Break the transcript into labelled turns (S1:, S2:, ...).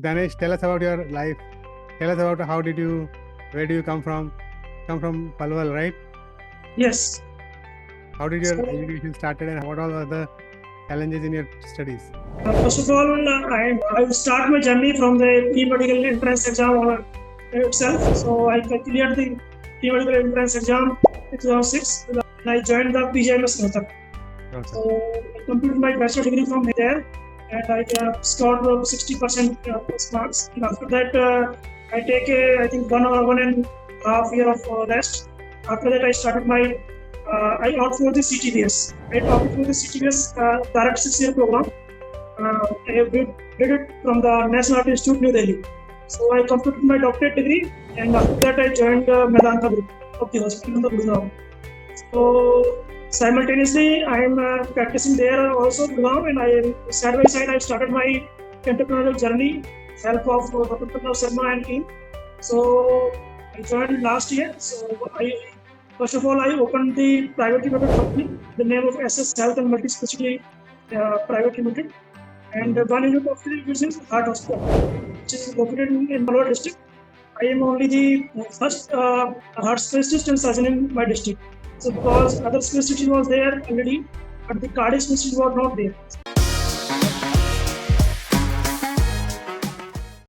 S1: Danesh, tell us about your life. Tell us about where do you come from? Come from Palwal, right?
S2: Yes.
S1: How did your
S2: So,
S1: education started and what all are the challenges in your studies?
S2: first of all, I will start my journey from the pre-medical entrance exam itself. So I cleared the pre-medical entrance exam in 2006 and I joined the PGIMS Rohtak.
S1: Okay.
S2: So I completed my bachelor degree from there and I scored 60% plus marks. And after that, I take I think 1.5 year of rest. After that, I started I opted for the CTBS. I opted for the CTBS direct 6-year program. I did it from the National Art Institute, New Delhi. So I completed my doctorate degree and after that I joined the Madanta group of the hospital in the Gurgaon. So simultaneously I am practicing there also Gurgaon and side by side I started my entrepreneurial journey with help of Dr. Pranav Sharma and team. So I joined last year. So first of all I opened the private limited company, the name of SS Health and Multi-Specialty Private Limited. And one unit of the division is Heart Hospital, which is located in Palwal district. I am only the first heart specialist and surgeon in my district. So because other specialty was there already, but the cardiac specialty was not there.